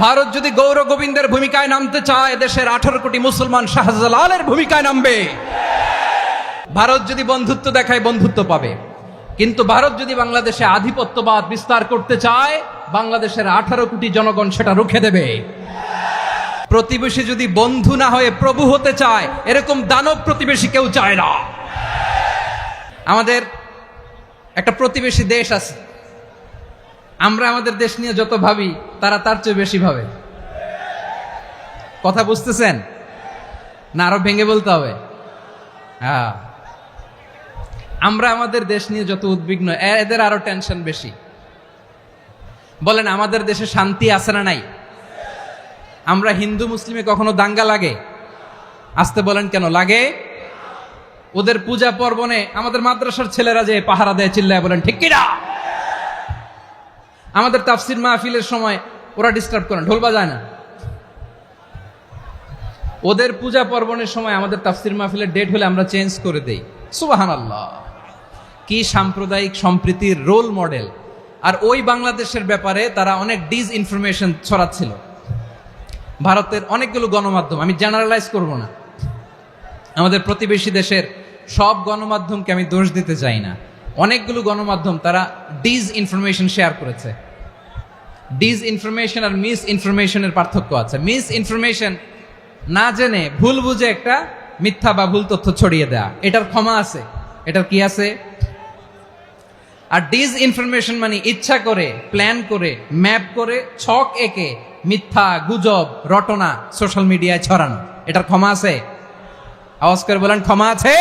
ভারত যদি গৌর গোবিন্দের ভূমিকায় নামতে চায়, দেশের 18 কোটি মুসলমান শাহজালালের ভূমিকায় নামবে। ভারত যদি বন্ধুত্ব দেখায়, বন্ধুত্ব পাবে। কিন্তু ভারত যদি বাংলাদেশে আধিপত্যবাদ বিস্তার করতে চায়, বাংলাদেশের 18 কোটি জনগণ সেটা রুখে দেবে। প্রতিবেশী যদি বন্ধু না হয়ে প্রভু হতে চায়, এরকম দানব প্রতিবেশী কেউ চায় না। আমাদের একটা প্রতিবেশী দেশ আছে, আমরা আমাদের দেশ নিয়ে যত ভাবি তারা তার চেয়ে বেশি ভাবে। কথা বুঝতেছেন না? আরো ভেঙে বলতে হবে। হ্যাঁ, আমরা আমাদের দেশ নিয়ে যত উদ্বিগ্ন, এদের আরো টেনশন বেশি। বলেন, আমাদের দেশে শান্তি আছে না নাই? আমরা হিন্দু মুসলিমে কখনো দাঙ্গা লাগে? আসতে বলেন, কেন লাগে? ওদের পূজা পার্বণে আমাদের মাদ্রাসার ছেলেরা যে পাহারা দেয়, চিল্লায় বলেন ঠিক কিনা? আমাদের তাফসির মাহফিলের সময় ওরা ডিস্টার্ব করেন, ঢোল বাজায় না। ওদের পূজা পার্বণের সময় আমাদের তাফসির মাহফিলের ডেট হলে আমরা চেঞ্জ করে দেই। সুবহানাল্লাহ, কি সাম্প্রদায়িক সম্প্রীতির রোল মডেল। আর ওই বাংলাদেশের ব্যাপারে তারা অনেক ডিসইনফরমেশন ছড়াচ্ছিল। ভারতের অনেকগুলো গণমাধ্যম, আমি জেনারেলাইজ করব না, আমাদের প্রতিবেশী দেশের সব গণমাধ্যমকে আমি দোষ দিতে চাই না। অনেকগুলো গণমাধ্যম তারা ডিসইনফরমেশন শেয়ার করেছে। ডিসইনফরমেশন আর মিস ইনফরমেশনের পার্থক্য আছে। মিস ইনফরমেশন না জেনে ভুল বুঝে একটা মিথ্যা বা ভুল তথ্য ছড়িয়ে দেয়া, এটার ক্ষমা আছে, এটার কি আছে? আর ডিসইনফরমেশন মানে ইচ্ছা করে, প্ল্যান করে, ম্যাপ করে, ছক এঁকে মিথ্যা, গুজব, রটনা সোশ্যাল মিডিয়ায় ছড়ানো, এটার ক্ষমা আছে? আওয়াজ করে বলেন, ক্ষমা আছে?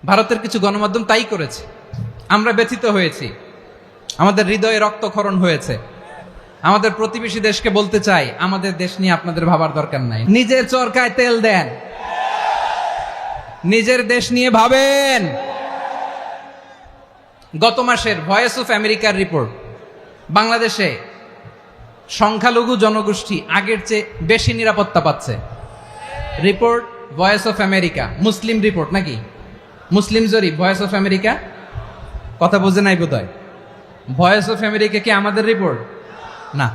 ভারতের কিছু গণমাধ্যম তাই করেছে। আমরা ব্যথিত হয়েছি, আমাদের হৃদয়ে রক্তক্ষরণ হয়েছে। আমাদের প্রতিবেশী দেশকে বলতে চাই, আমাদের দেশ নিয়ে আপনাদের ভাবার দরকার নাই। নিজের চরকায় তেল দেন, নিজের দেশ নিয়ে ভাবেন। গত মাসের ভয়েস অফ আমেরিকার রিপোর্ট, বাংলাদেশে সংখ্যালঘু জনগোষ্ঠী আগের চেয়ে বেশি নিরাপত্তা পাচ্ছে। Report voice of America, Muslim report নাকি? মুসলিম জরিপ, ভয়েস অফ আমেরিকা। কথা বোঝে নাই বোধহয়। ভয়েস অফ আমেরিকা কি আমাদের রিপোর্ট? না,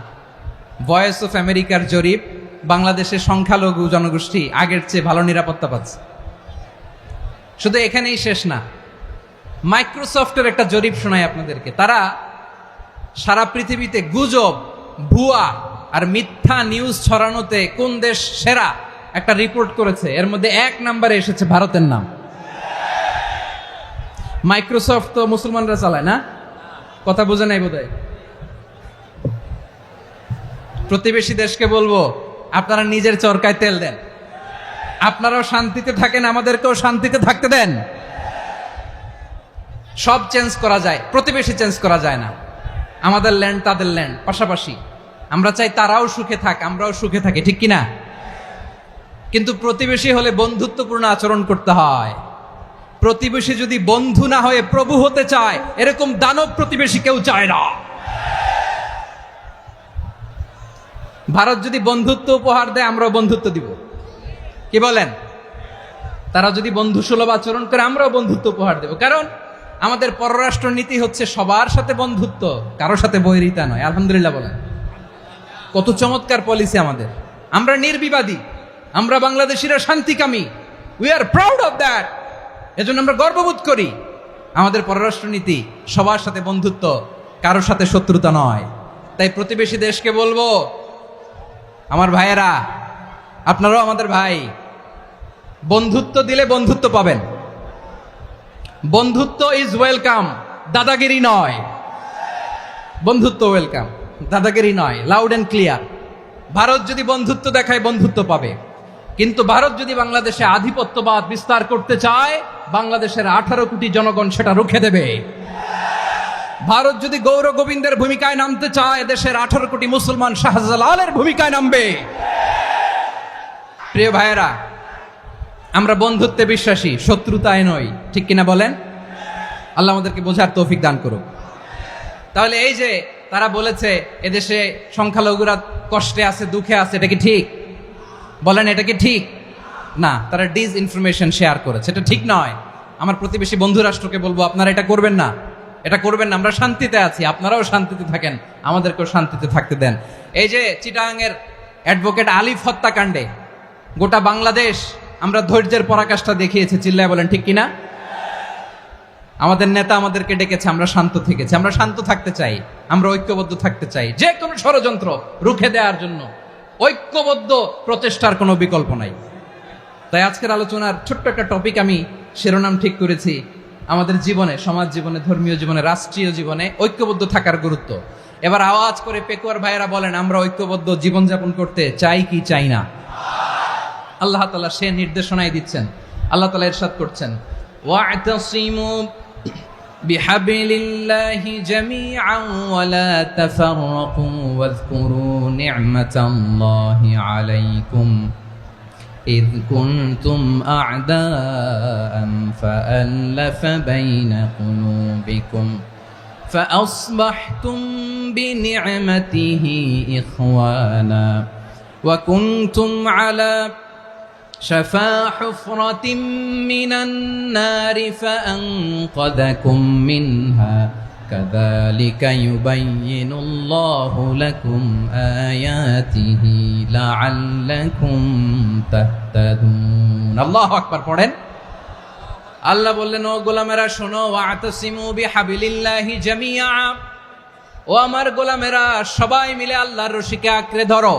ভয়েস অফ আমেরিকার জরিপ, বাংলাদেশের সংখ্যালঘু জনগোষ্ঠী আগের চেয়ে ভালো নিরাপত্তা পাচ্ছে। শুধু এখানেই শেষ না, মাইক্রোসফটের একটা জরিপ শোনাই আপনাদেরকে। তারা সারা পৃথিবীতে গুজব, ভুয়া আর মিথ্যা নিউজ ছড়ানোতে কোন দেশ সেরা একটা রিপোর্ট করেছে। এর মধ্যে 1 নম্বরে এসেছে ভারতের নাম। মাইক্রোসফট তো মুসলমানরা চালায় না? কথা বোঝে নাই বোধহয়। প্রতিবেশী দেশকে বলবো, আপনারা নিজের চরকায় তেল দেন, আপনারাও শান্তিতে থাকেন, আমাদেরকেও শান্তিতে থাকতে দেন। সব চেঞ্জ করা যায়, প্রতিবেশী চেঞ্জ করা যায় না। আমাদের ল্যান্ড তাদের ল্যান্ড, পাশাপাশি। আমরা চাই তারাও সুখে থাক, আমরাও সুখে থাকি, ঠিক কিনা? কিন্তু প্রতিবেশী হলে বন্ধুত্বপূর্ণ আচরণ করতে হয়। প্রতিবেশী যদি বন্ধু না হয়ে প্রভু হতে চায়, এরকম দানব প্রতিবেশী কেউ চায় না। ভারত যদি বন্ধুত্ব উপহার দেয়, আমরাও বন্ধুত্ব দিব। কি বলেন? তারা যদি বন্ধু সুলভ আচরণ করে, আমরাও বন্ধুত্ব উপহার দেব। কারণ আমাদের পররাষ্ট্র নীতি হচ্ছে সবার সাথে বন্ধুত্ব, কারো সাথে বৈরিতা নয়। আলহামদুলিল্লাহ বলেন, কত চমৎকার পলিসি আমাদের। আমরা নির্বিবাদী, আমরা বাংলাদেশিরা শান্তিকামী। We are proud of that. এজন্য আমরা গর্ববোধ করি। আমাদের পররাষ্ট্র নীতি সবার সাথে বন্ধুত্ব, কারোর সাথে শত্রুতা নয়। তাই প্রতিবেশী দেশকে বলবো, আমার ভাইয়েরা, আপনারাও আমাদের ভাই। বন্ধুত্ব দিলে বন্ধুত্ব পাবেন। বন্ধুত্ব ইজ ওয়েলকাম, দাদাগিরি নয়। বন্ধুত্ব ওয়েলকাম, দাদাগিরি নয়। Loud and clear. ভারত যদি বন্ধুত্ব দেখায়, বন্ধুত্ব পাবে। কিন্তু ভারত যদি বাংলাদেশে আধিপত্যবাদ বিস্তার করতে চায়, বাংলাদেশের 18 কোটি জনগণ সেটা রুখে দেবে। ভারত যদি গৌর গোবিন্দের ভূমিকায় নামতে চায়, দেশের 18 কোটি মুসলমান শাহজালালের ভূমিকায় নামবে। প্রিয় ভাইয়েরা, আমরা বন্ধুত্বে বিশ্বাসী, শত্রুতায় নই, ঠিক কিনা বলেন? আল্লাহ আমাদেরকে বোঝার তৌফিক দান করুক। তাহলে এই যে তারা বলেছে এদেশে সংখ্যালঘুরা কষ্টে আছে, দুঃখে আছে, এটা কি ঠিক? বলেন, এটা কি ঠিক? না, তারা ডিসইনফরমেশন শেয়ার করেছে, এটা ঠিক নয়। আমার প্রতিবেশী বন্ধু রাষ্ট্রকে বলবো, আপনারা এটা করবেন না। এটা করবেন না। আমরা শান্তিতে আছি, আপনারাও শান্তিতে থাকেন, আমাদেরকেও শান্তিতে থাকতে দেন। এই যে চিটাগাংয়ের অ্যাডভোকেট আলিফ হত্যাকাণ্ডে গোটা বাংলাদেশ আমরা ধৈর্যের পরাকাষ্ঠা দেখিয়েছি, চিল্লায় বলেন ঠিক কিনা? আমাদের নেতা আমাদেরকে ডেকেছে, আমরা শান্ত থেকেছি। আমরা শান্ত থাকতে চাই, আমরা ঐক্যবদ্ধ থাকতে চাই। যে কোনো ষড়যন্ত্র রুখে দেওয়ার জন্য ঐক্যবদ্ধ প্রচেষ্টার কোনো বিকল্প নাই। তাই আজকের আলোচনার ছোট্ট একটা টপিক আমি শিরোনাম ঠিক করেছি, আমাদের জীবনে, সমাজ জীবনে, ধর্মীয় জীবনে, রাষ্ট্রীয় জীবনে ঐক্যবদ্ধ থাকার গুরুত্ব। এবার আওয়াজ করে পেকুয়ার ভাইয়েরা বলেন, আমরা ঐক্যবদ্ধ জীবনযাপন করতে চাই কি চাই না? আল্লাহ তাআলা সে নির্দেশনাই দিচ্ছেন। আল্লাহ তাআলা ইরশাদ করছেন, ওয়া'তাসিমু বিহাবলিল্লাহি জামিআন ওয়া লা তাফাররাকু ওয়াযকুরু নি'মাতাল্লাহি আলাইকুম إذ كنتم أعداء فألف بين قلوبكم فأصبحتم بنعمته إخوانا وكنتم على شفا حفرة من النار فأنقذكم منها كذلك يبين الله لكم آياته لعلكم تهتدون الله أكبر পড়েন। আল্লাহ বললেন, ও গোলামেরা শোনো, ওয়া'তাসিমু বিহাবলিল্লাহি জামিআ, ও আমার গোলামেরা সবাই মিলে আল্লাহর রশিকে আঁকড়ে ধরো।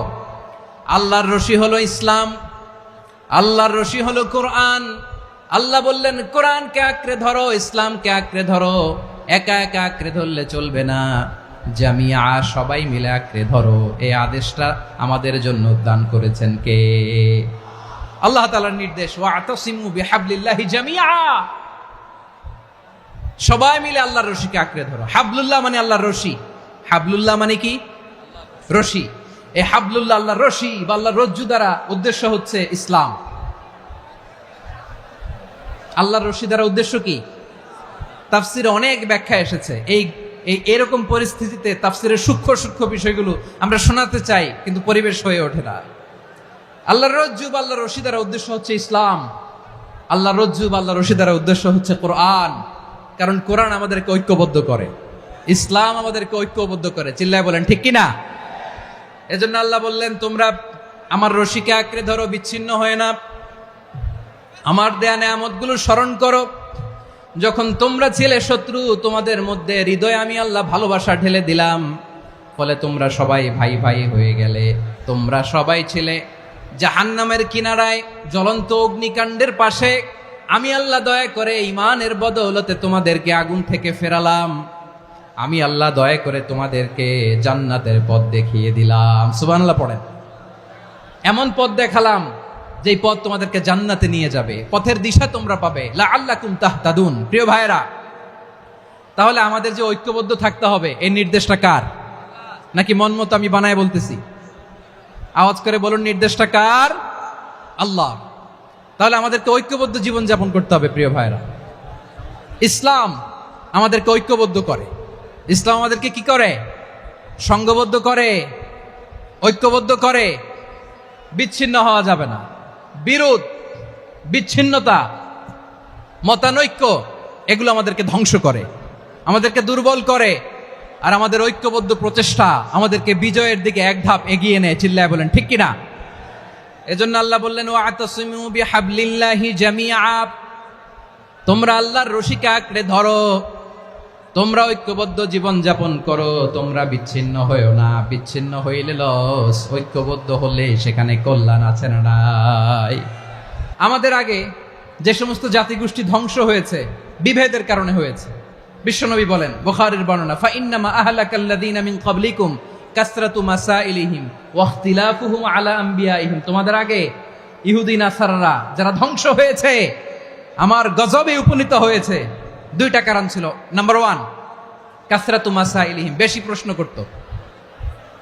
আল্লাহর রশি হলো ইসলাম, আল্লাহর রশি হলো কোরআন। আল্লাহ বললেন কোরআনকে আঁকড়ে ধরো, ইসলামকে আঁকড়ে ধরো। একা একা আঁকড়ে ধরলে চলবে না, জামিয়া সবাই মিলে আঁকড়ে ধরো। এই আদেশটা আমাদের জন্য দান করেছেন কে? আল্লাহ তাআলার নির্দেশ, ওয়া'তাসিমু বিহাবলিল্লাহি জামিআ, সবাই মিলে আল্লাহর রশিকে আঁকড়ে ধরো। হাবলুল্লাহ মানে আল্লাহর রশি। হাবলুল্লাহ মানে কি? রশি। এই হাবলুল্লাহ আল্লাহর রশি বা আল্লাহর রজ্জু দ্বারা উদ্দেশ্য হচ্ছে ইসলাম। আল্লাহর রশি দ্বারা উদ্দেশ্য কি? তাফসিরে অনেক ব্যাখ্যা এসেছে। এরকম পরিস্থিতিতে তাফসিরের সূক্ষ্ম সূক্ষ্ম বিষয়গুলো আমরা শোনাতে চাই, কিন্তু পরিবেশ হয়ে ওঠে না। আল্লাহর রজ্জু বা আল্লাহর রশি দ্বারা উদ্দেশ্য হচ্ছে ইসলাম। আল্লাহর রজ্জু বা আল্লাহর রশি দ্বারা উদ্দেশ্য হচ্ছে কোরআন, কারণ কোরআন আমাদেরকে ঐক্যবদ্ধ করে, ইসলাম আমাদেরকে ঐক্যবদ্ধ করে। চিল্লায় বলেন ঠিক কিনা? এজন্য আল্লাহ বললেন, তোমরা আমার রশিকে আঁকড়ে ধরো, বিচ্ছিন্ন হয়ে না। আমার দেয়া নেয়ামতগুলো স্মরণ করো। যখন তোমরা ছিলে শত্রু, তোমাদের মধ্যে হৃদয়ে আমি আল্লাহ ভালোবাসা ঢেলে দিলাম, ফলে তোমরা সবাই ভাই ভাই হয়ে গেলে। তোমরা সবাই ছিলে জাহান্নামের কিনারায়, জ্বলন্ত অগ্নিকাণ্ডের পাশে। আমি আল্লাহ দয়া করে ঈমানের বদৌলতে তোমাদেরকে আগুন থেকে ফেরালাম। আমি আল্লাহ দয়া করে তোমাদেরকে জান্নাতের পথ দেখিয়ে দিলাম। সুবহানাল্লাহ পড়েন। এমন পথ দেখালাম যে পথ তোমাদেরকে জান্নাতে নিয়ে যাবে, পথের দিশা তোমরা পাবে। লাআল্লাকুম তাহতাদুন। প্রিয় ভাইরা, তাহলে আমাদের যে ঐক্যবদ্ধ থাকতে হবে, এই নির্দেশটা কার? নাকি মন মতো আমি বানায় বলতেছি? আওয়াজ করে বলুন, নির্দেশটা কার? আল্লাহ। তাহলে আমাদেরকে ঐক্যবদ্ধ জীবন যাপন করতে হবে। প্রিয় ভাইরা, ইসলাম আমাদেরকে ঐক্যবদ্ধ করে। ইসলাম আমাদেরকে কি করে? সংঘবদ্ধ করে, ঐক্যবদ্ধ করে। বিচ্ছিন্ন হওয়া যাবে না। বিরোধ, বিচ্ছিন্নতা, মতানৈক্য, এগুলো আমাদেরকে ধ্বংস করে, আমাদেরকে দুর্বল করে। আর আমাদের ঐক্যবদ্ধ প্রচেষ্টা আমাদেরকে বিজয়ের দিকে এক ধাপ এগিয়ে নেয়। চিল্লায় বলেন ঠিক কিনা? এজন্য আল্লাহ বললেন, ওয়া'তাসিমু বিহাবলিল্লাহি জামিআ, তোমরা আল্লাহর রশিকে আঁকড়ে ধরো, তোমরা ঐক্যবদ্ধ জীবন যাপন করো, তোমরা বিচ্ছিন্ন হয়েও না। বিচ্ছিন্ন হইলে লস, ঐক্যবদ্ধ হলে সেখানে কল্যাণ আছে না নাই? আমাদের আগে যে সমস্ত জাতিগোষ্ঠী ধ্বংস হয়েছে, বিভেদের কারণে হয়েছে। বিশ্বনবী বলেন, বুখারীর বর্ণনা, ফাইন্নামা আহলাকাল্লাযীনা মিন ক্বাবলিকুম কাসরাতু মাসাইলিহিম ওয়া ইখতিলাফুহুম আলা আম্বিয়াইহিম। তোমাদের আগে ইহুদি নাসারারা যারা ধ্বংস হয়েছে, আমার গজবে উপনীত হয়েছে, দুইটা কারণ ছিল। নাম্বার 1, কাসরাতু মাসাইলিহিম, বেশি প্রশ্ন করত,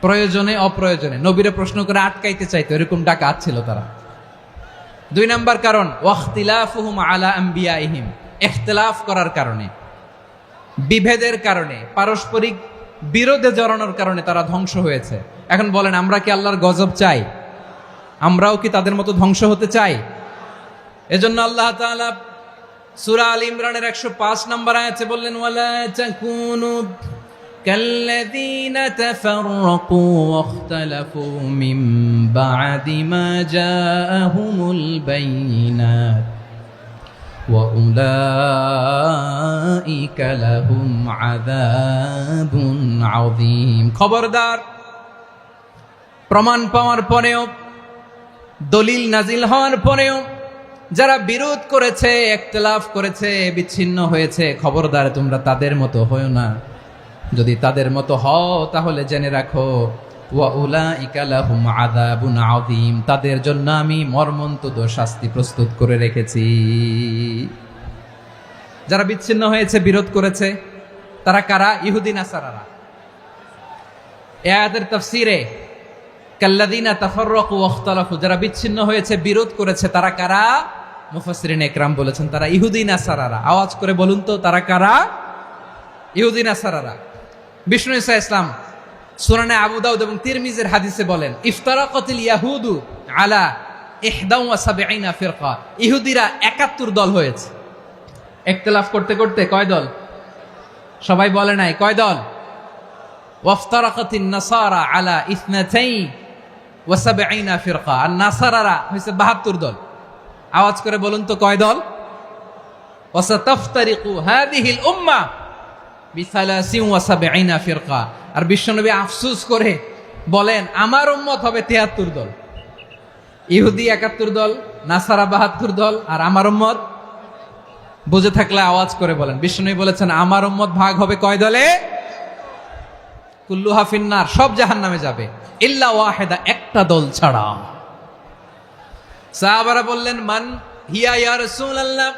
প্রয়োজনে অপ্রয়োজনে নবীরে প্রশ্ন করে আটকাইতে চাইতো, এরকম ডাকাত ছিল তারা। 2 নাম্বার কারণ, ওয়াখতিলাফুহুম আলা আম্বিয়াইহিম, ইখতিলাফ করার কারণে, বিভেদের কারণে, পারস্পরিক বিরোধে জড়ানোর কারণে তারা ধ্বংস হয়েছে। এখন বলেন, আমরা কি আল্লাহর গজব চাই? আমরাও কি তাদের মতো ধ্বংস হতে চাই? এজন্য আল্লাহ তাআলা সূরা আল ইমরানের 105 নম্বর আয়াতে বললেন ওয়ালা তাকুনু কাল্লাযীনা তাফাররাকু ওয়াখতালাফু মিন বা'দি মা জাআহুমুল বাইয়িনাত ওয়া উলাইকা লাহুম আযাবুন আযীম। খবরদার, প্রমাণ পাওয়ার পরেও, দলিল নাজিল হওয়ার পরেও যারা বিরোধ করেছে, ইখতিলাফ করেছে, বিচ্ছিন্ন হয়েছে, খবরদার তোমরা তাদের মতো হয়ো না। যদি তাদের মতো হও তাহলে জেনে রাখো ওয়া উলাইকা লাহুম আযাবুন আযীম, তাদের জন্য আমি মর্মন্তুদ শাস্তি প্রস্তুত করে রেখেছি। যারা বিচ্ছিন্ন হয়েছে, বিরোধ করেছে, তারা কারা? ইহুদি নাসারারা। এই আয়াতের তাফসীরে কাল্লাযীনা তাফাররাকু ওয়াখতালাফু, যারা বিচ্ছিন্ন হয়েছে, বিরোধ করেছে, তারা কারা? মুফাসসিরিন ইকরাম বলেছেন তারা ইহুদি নাসারারা। আওয়াজ করে বলুন তো, তারা কারা? ইহুদি নাসারারা। বিষ্ণু ঈসা ইসলাম সুনানে আবু দাউদ এবং তিরমিজির হাদিসে বলেন ইফতারাকাতিল ইয়াহুদু আলা 71 ফিরকা, ইহুদিরা 71 দল হয়েছে। ইখতিলাফ করতে করতে কয় দল? সবাই বলে নাই, কয় দল? ওয়াফতারাকাতিন নাসারা আলা 72 ফিরকা, আর নাসারারা হয়েছে 72 দল। আওয়াজ করে বলুন তো কয় দল? ওয়াসাতাফতারিকু হাদিহিল উম্মাহ বি73 ফিরকা। আর বিশ্বনবী আফসোস করে বলেন আমার উম্মত হবে 73 দল। ইহুদি 71 দল, নাসারা 72 দল, আর আমার উম্মত, বুঝে থাকলে আওয়াজ করে বলেন। বিশ্বনবী বলেছেন আমার উম্মত ভাগ হবে কয় দলে? কুল্লুহা ফিন্নার, সব জাহান্নামে যাবে, ইল্লা ওয়াহিদা, একটা দল ছাড়া। সাহাবারা বললেন মান হিয়া ইয়া রাসূলুল্লাহ,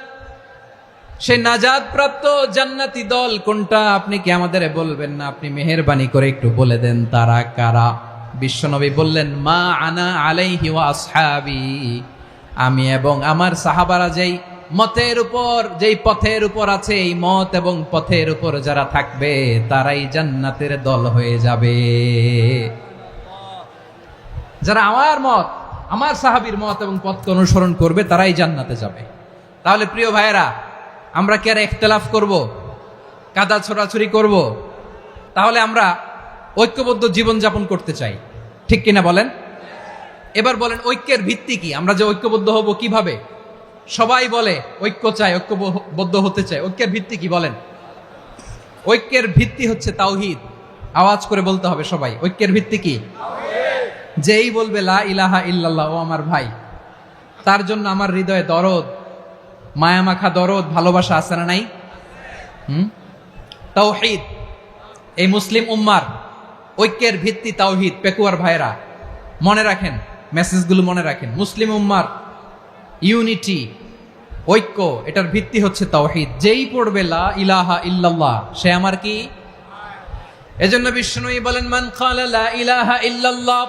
সে নাজাত প্রাপ্ত জান্নাতি দল কোনটা? আপনি কি আমাদের বলবেন না? আপনি মেহেরবানি করে একটু বলে দেন তারা কারা। বিশ্বনবী বললেন মা আনা আলাইহি ওয়া আসহাবি, আমি এবং আমার সাহাবারা যেই মতের উপর, যেই পথের উপর আছে, এই মত এবং পথের উপর যারা থাকবে তারাই জান্নাতের দল হয়ে যাবে। যারা আমার মত, আমার সাহাবীর মত এবং পথকে অনুসরণ করবে তারাই জান্নাতে যাবে। তাহলে প্রিয় ভাইয়েরা, আমরা কি আর ইখতিলাফ করব, কাদা ছোড়াছুরি করব? তাহলে আমরা ঐক্যবদ্ধ জীবনযাপন করতে চাই, ঠিক কিনা বলেন? এবার বলেন ঐক্যের ভিত্তি কি? আমরা যে ঐক্যবদ্ধ হব কিভাবে? সবাই বলে ঐক্য চাই, ঐক্যবদ্ধ হতে চাই, ঐক্যের ভিত্তি কি বলেন? ঐক্যের ভিত্তি হচ্ছে তাওহীদ। আওয়াজ করে বলতে হবে সবাই, ঐক্যের ভিত্তি কি? যেই বলবে লা ইলাহা ইল্লাল্লাহ, ও আমার ভাই, তার জন্য আমার হৃদয়ে দরদ, মায়ামাখা দরদ, ভালোবাসা আছে না নাই? তাওহীদ। এই মুসলিম উম্মার ঐক্যের ভিত্তি তাওহীদ। পেকুয়ার ভাইরা মনে রাখেন, মেসেজগুলো মনে রাখেন। মুসলিম উম্মার ইউনিটি, ঐক্য, এটার ভিত্তি হচ্ছে তাওহীদ। যেই পড়বে লা ইলাহা ইল্লাল্লাহ সে আমার কি? এজন্য বিষ্ণুই বলেন মান ক্বালা লা ইলাহা ইল্লাল্লাহ,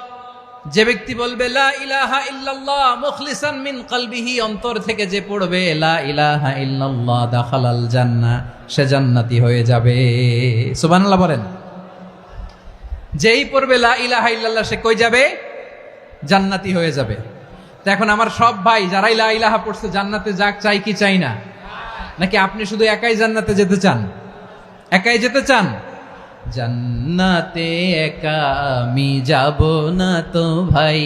যে ব্যক্তি বলবে লা ইলাহা ইল্লাল্লাহ মুখলিসান মিন কলবিহি, অন্তর থেকে যে পড়বে লা ইলাহা ইল্লাল্লাহ, দাখালাল জান্নাহ, সে জান্নাতি হয়ে যাবে। সুবহানাল্লাহ বলেন। যেই পড়বে লা ইলাহা ইল্লাল্লাহ সে কই যাবে? জান্নাতি হয়ে যাবে। তো এখন আমার সব ভাই যারাই লা ইলাহা পড়ছে জান্নাতে যাক, চাই কি চাই না? নাকি আপনি শুধু একাই জান্নাতে যেতে চান? একাই যেতে চান? জান্নাতে একা আমি যাব না তো ভাই,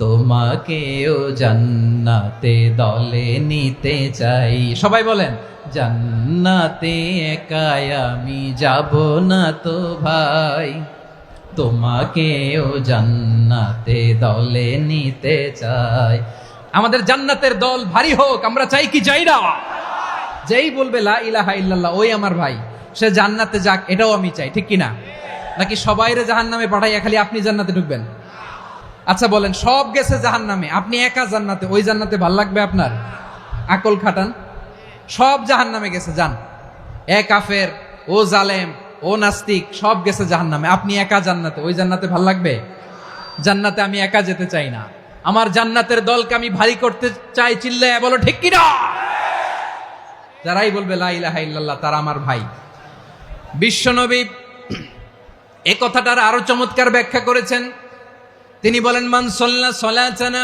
তোমাকেও জান্নাতে দলে নিতে চাই। সবাই বলেন জান্নাতে একা আমি যাব না তো ভাই, তোমাকেও জান্নাতে দলে নিতে চাই। আমাদের জান্নাতের দল ভারী হোক, আমরা চাই কি চাই না? যেই বলবে লা ইলাহা ইল্লাল্লাহ ওই আমার ভাই, সে জান্নাতে যাক, এটাও আমি চাই, ঠিক কিনা? নাকি সবাইরে জাহান্নামে পাঠাইয়া খালি আপনি জান্নাতে ঢুকবেন? আচ্ছা বলেন, সব গেছে জাহান্নামে, আপনি একা জান্নাতে, ওই জান্নাতে ভাল লাগবে আপনার? আকল খাটান। সব জাহান্নামে গেছে, যান। এ কাফের, ও জালেম, ও নাস্তিক, সব গেছে জাহান্নামে, আপনি একা জান্নাতে, ওই জান্নাতে ভাল লাগবে? জান্নাতে আমি একা যেতে চাই না, আমার জান্নাতের দলকে আমি ভারী করতে চাই। চিল্লায় বলো ঠিক কিনা? যারাই বলবে লা ইলাহা ইল্লাল্লাহ তারা আমার ভাই। বিশ্বনবী এই কথাটার আরো চমৎকার ব্যাখ্যা করেছেন। তিনি বলেন মান সাল্লা সালাতানা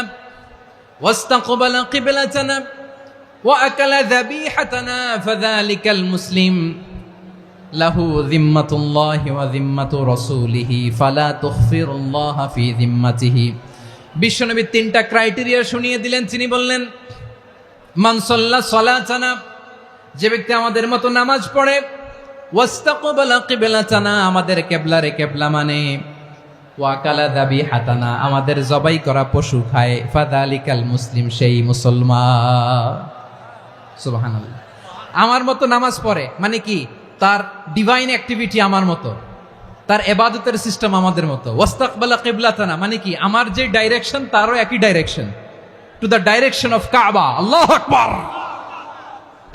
ওয়াস্তাকবালা কিবলাতানা وأكل ذبيحتنا فذلك المسلم له ذمة الله وذمة رسوله فلا تخفر الله في ذمته। বিশ্বনবী তিনটা ক্রাইটেরিয়া শুনিয়ে দিলেন। তিনি বললেন, মান সাল্লা সালাতানা, যে ব্যক্তি আমাদের মতো নামাজ পড়ে, ওয়াস্তাকবালা কিবলাতানা, আমাদের কিবলারে কিবলা মানে, ওয়াকালা যাবিহাতানা, আমাদের জবাই করা পশু খায়, ফাযালিকাল মুসলিম, সেই মুসলমান। সুবহানাল্লাহ। আমার মতো নামাজ পড়ে মানে কি? তার ডিভাইন অ্যাক্টিভিটি আমার মতো, তার ইবাদতের সিস্টেম আমাদের মতো। ওয়াস্তাকবালা কিবলাতানা মানে কি? আমার যে ডাইরেকশন তারও একই direction, to the direction of কাবা। আল্লাহু আকবার।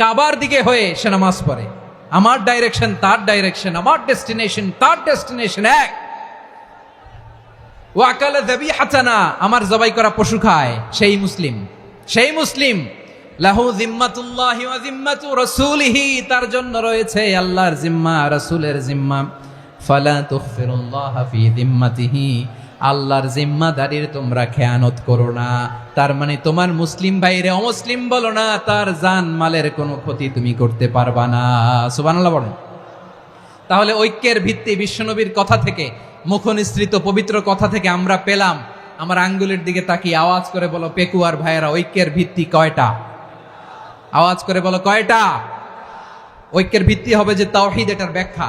কাবার দিকে হয়ে সে নামাজ পড়ে। আমার ডাইরেকশন তার ডাইরেকশন, আমার ডেস্টিনেশন তার ডেস্টিনেশন এক। ওয়াকালা যাবিহাতানা, আমার জবাই করা পশু খায়, সেই মুসলিম, সেই মুসলিম। লাহু জিম্মাতুল্লাহি ওয়া জিম্মাতু রাসূলিহি, তার জন্য রয়েছে আল্লাহর জিম্মা, রাসূলের জিম্মা। ফালা তুখফিরুল্লাহা ফি জিম্মাতিহি, আল্লাহর জিম্মাদারির তোমরা খেয়ানত করো না। তার মানে তোমার মুসলিম ভাইরে অমুসলিম বলো না, তার জান মালের কোনো ক্ষতি তুমি করতে পারবা না। সুবহানাল্লাহ বলেন। তাহলে ঐক্যের ভিত্তি বিশ্বনবীর কথা থেকে, মুখনিসৃত পবিত্র কথা থেকে আমরা পেলাম। আমার আঙ্গুলের দিকে তাকিয়ে আওয়াজ করে বলো পেকুয়ার ভাইয়েরা, ঐক্যের ভিত্তি কয়টা? আওয়াজ করে বলো কয়টা? ঐক্যের ভিত্তি হবে যে তাওহীদ, এটার ব্যাখ্যা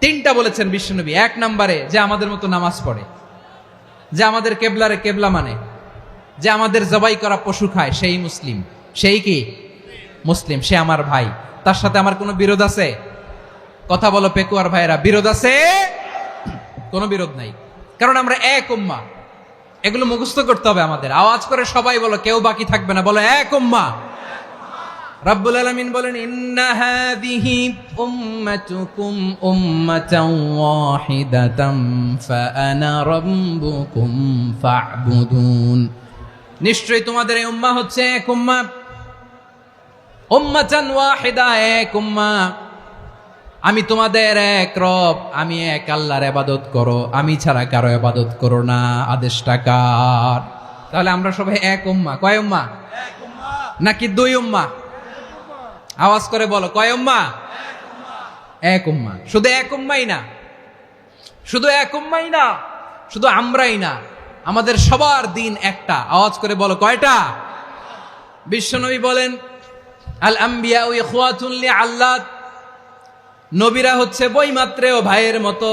তিনটা বলেছেন বিশ্বনবী। এক নম্বরে, যে আমাদের মতো নামাজ পড়ে, যে আমাদের কেবলারে কেবলা মানে, যে আমাদের জবাই করা পশু খায়, সেই মুসলিম। সেই কি মুসলিম? সে আমার ভাই। তার সাথে আমার কোনো বিরোধ আছে? কথা বলো পেকুয়ার ভাইয়েরা, বিরোধ আছে? কোনো বিরোধ নাই, কারণ আমরা এক উম্মাহ। এগুলো মুখস্থ করতে হবে আমাদের। আওয়াজ করে সবাই বলো, কেউ বাকি থাকবে না, বলো এক উম্মাহ। রব্বুল আলামিন বলেন, ইন্না হাযিহি উম্মাতুকুম উম্মাতান ওয়াহিদাতান ফাআনা রাব্বুকুম ফা'বুদুন। নিশ্চয়ই তোমাদের এই উম্মাহ হচ্ছে এক উম্মাহ, উম্মাতান ওয়াহিদা, এক উম্মাহ। আমি তোমাদের এক রব, আমি এক আল্লাহর ইবাদত করো, আমি ছাড়া কারো ইবাদত করো না। আদেশটা কার? তাহলে আমরা সবাই এক উম্মাহ। কয় উম্মাহ? এক উম্মাহ। নাকি দুই উম্মাহ? আওয়াজ করে বলো, কয় উম্মাহ? এক উম্মাহ। শুধু এক উম্মাই না, শুধু এক উম্মাই না, শুধু আমরাই না, আমাদের সবার দিন একটা। আওয়াজ করে বলো কয়টা? বিশ্বনবী বলেন, আল আম্বিয়া ইখওয়াতুন লিআল্লাত, নবীরা হচ্ছে বৈমাত্রেয় ভাইয়ের মতো।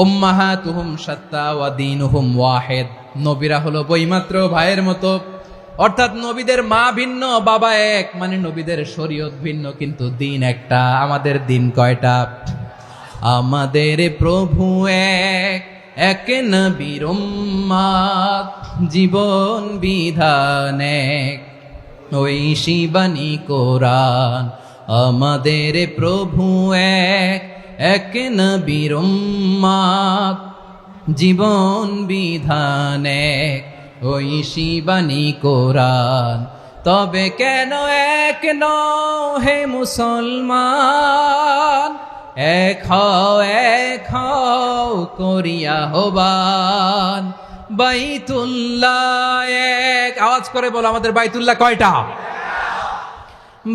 উম্মাহাতুহুম শাত্তা ওয়া দীনুহুম ওয়াহিদ, নবীরা হলো বৈমাত্রেয় ভাইয়ের মতো। অর্থাৎ নবীদের মা ভিন্ন, বাবা এক, মানে নবীদের শরীয়ত ভিন্ন, কিন্তু দিন একটা। আমাদের দিন কয়টা? আমাদের প্রভু এক, এক নবীর উম্মাত, জীবন বিধান এক, ওই শিবানী কোরআন। আমাদের প্রভু এক, এক নবীর উম্মাত, জীবন বিধান এক, ওই শিবানী কোরআন। তবে কেন এক নও হে মুসলমান? এক হও করিয়া হবান। বাইতুল্লাহ এক। আওয়াজ করে বলো, আমাদের বাইতুল্লাহ কয়টা?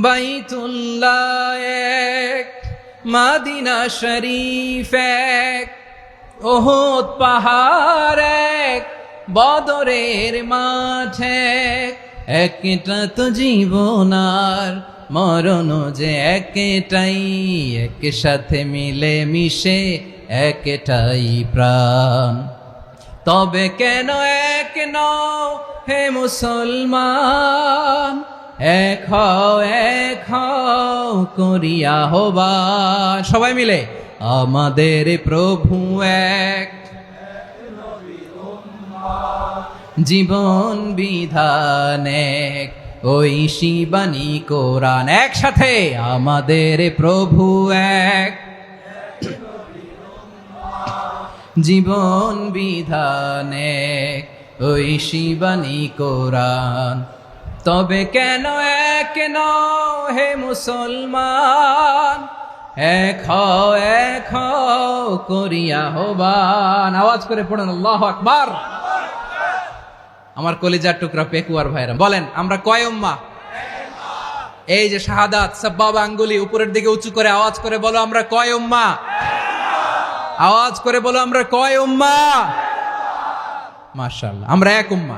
বাইতুল্লাহ এক, মাদিনা শরীফ এক, ওহুদ পাহাড় এক, বদরের মাঠে একটা তো জীবন আর মরণ যে একটাই, একসাথে মিলে মিশে একটাই প্রাণ। তবে কেন এক নও হে মুসলমান? এক হও করিয়া হবান। সবাই মিলে, আমাদের প্রভু এক, জীবন বিধান এক, ওই শিবানী কোরআন। একসাথে, আমাদের প্রভু এক, জীবন বিধান এক, ওই শিবানী কোরআন। তবে কেন এক নও হে মুসলমান? এক হও করিয়া হবান। আওয়াজ করে পড়েন আল্লাহু আকবার। আমার কলিজার টুকরা পেকুয়ার ভাইরা বলেন, আমরা কয় উম্মাহ? এই যে শাহাদাত সাব্বাবা আঙ্গুলি উপরের দিকে উঁচু করে আওয়াজ করে বলো আমরা কয় উম্মা, আওয়াজ করে বলো আমরা কয় উম্মা। মাশাআল্লাহ, আমরা এক উম্মা।